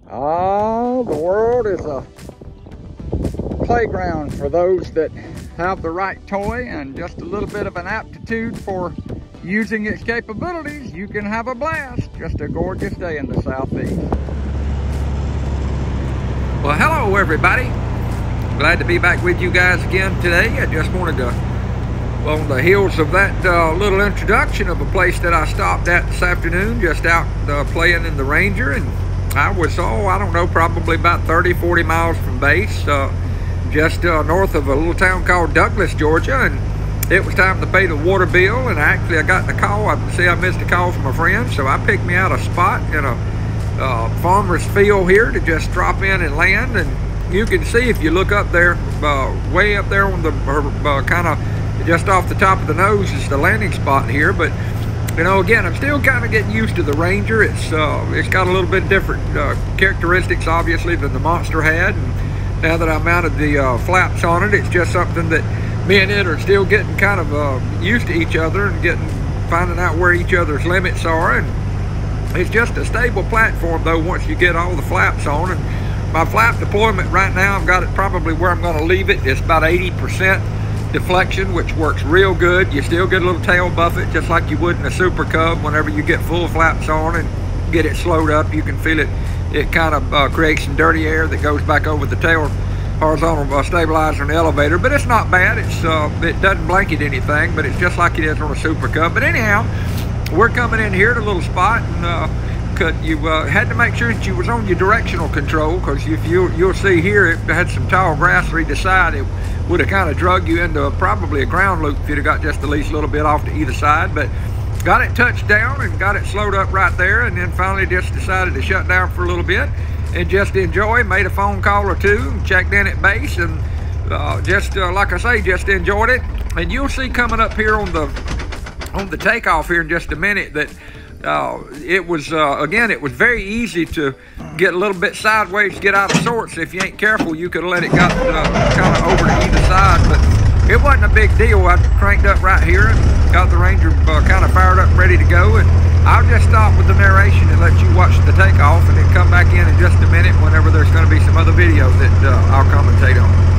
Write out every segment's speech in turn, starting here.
The world is a playground for those that have the right toy and just a little bit of an aptitude for using its capabilities. You can have a blast. Just a gorgeous day in the Southeast. Well, hello everybody. Glad to be back with you guys again today. I just wanted to, on the heels of that little introduction of a place that I stopped at this afternoon, just out playing in the Ranger, and I was, I don't know, probably about 30-40 miles from base, just north of a little town called Douglas, Georgia, and it was time to pay the water bill. And actually I got the call. I missed a call from a friend, so I picked me out a spot in a farmer's field here to just drop in and land. And you can see, if you look up there, way up there on the kind of just off the top of the nose is the landing spot here. But you know, again, I'm still kind of getting used to the Ranger. It's got a little bit different characteristics, obviously, than the Monster had. And now that I mounted the flaps on it, it's just something that me and it are still getting kind of used to each other and finding out where each other's limits are. And it's just a stable platform, though, once you get all the flaps on. And my flap deployment right now, I've got it probably where I'm going to leave it. It's about 80% deflection, which works real good. You still get a little tail buffet just like you would in a Super Cub. Whenever you get full flaps on and get it slowed up, you can feel it. It kind of creates some dirty air that goes back over the tail horizontal stabilizer in the elevator, but it's not bad. It doesn't blanket anything, but it's just like it is on a Super Cub. But anyhow, we're coming in here at a little spot, and you had to make sure that you was on your directional control, because if you'll see here, it had some tall grass to either side. It would have kind of drug you into probably a ground loop if you'd have got just at least a little bit off to either side. But got it touched down and got it slowed up right there, and then finally just decided to shut down for a little bit and just enjoy. Made a phone call or two, checked in at base, and like I say, just enjoyed it. And you'll see coming up here on the takeoff here in just a minute that it was again, it was very easy to get a little bit sideways, get out of sorts. If you ain't careful, you could have let it got kind of over to either side, but it wasn't a big deal. I cranked up right here and got the Ranger kind of fired up and ready to go. And I'll just stop with the narration and let you watch the takeoff, and then come back in just a minute whenever there's going to be some other video that I'll commentate on.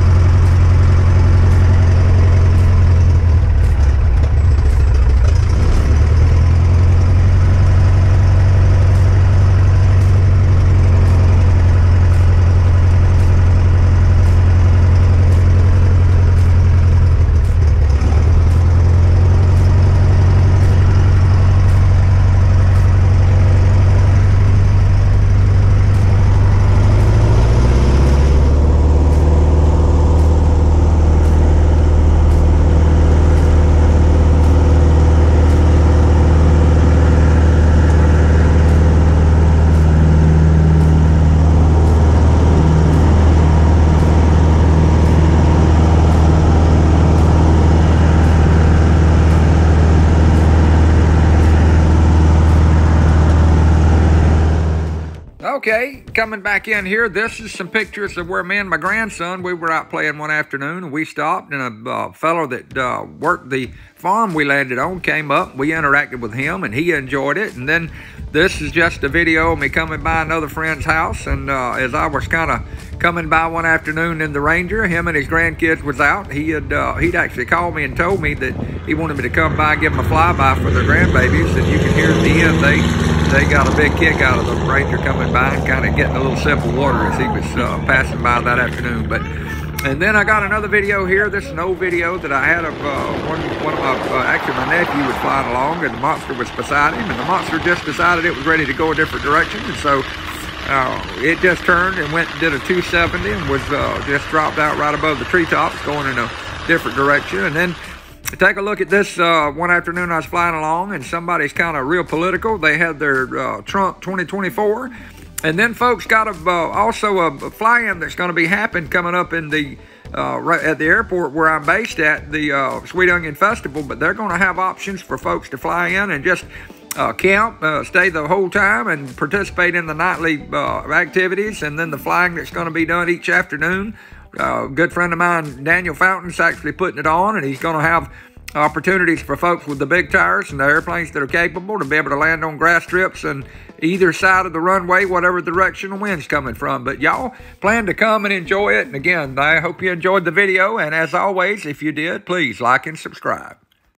Okay, coming back in here, this is some pictures of where me and my grandson, we were out playing one afternoon, and we stopped, and a fellow that worked the farm we landed on came up. We interacted with him, and he enjoyed it. And then this is just a video of me coming by another friend's house, and as I was kind of coming by one afternoon in the Ranger, him and his grandkids was out. He'd actually called me and told me that he wanted me to come by and give him a flyby for their grandbabies, and you can hear at the end they got a big kick out of the Ranger coming by and kind of getting a little sip of water as he was passing by that afternoon. And then I got another video here. This is an old video that I had of one of my, actually my nephew was flying along, and the Monster was beside him, and the Monster just decided it was ready to go a different direction. And so it just turned and went and did a 270 and was just dropped out right above the treetops, going in a different direction. And then take a look at this. One afternoon I was flying along, and somebody's kind of real political. They had their Trump 2024. And then folks got also a fly-in that's going to be happening coming up in the right at the airport where I'm based at, the Sweet Onion Festival. But they're going to have options for folks to fly in and just camp, stay the whole time, and participate in the nightly activities, and then the flying that's going to be done each afternoon. A good friend of mine, Daniel Fountain's actually putting it on, and he's going to have opportunities for folks with the big tires and the airplanes that are capable to be able to land on grass strips and either side of the runway, whatever direction the wind's coming from. But y'all plan to come and enjoy it. And again, I hope you enjoyed the video. And as always, if you did, please like and subscribe.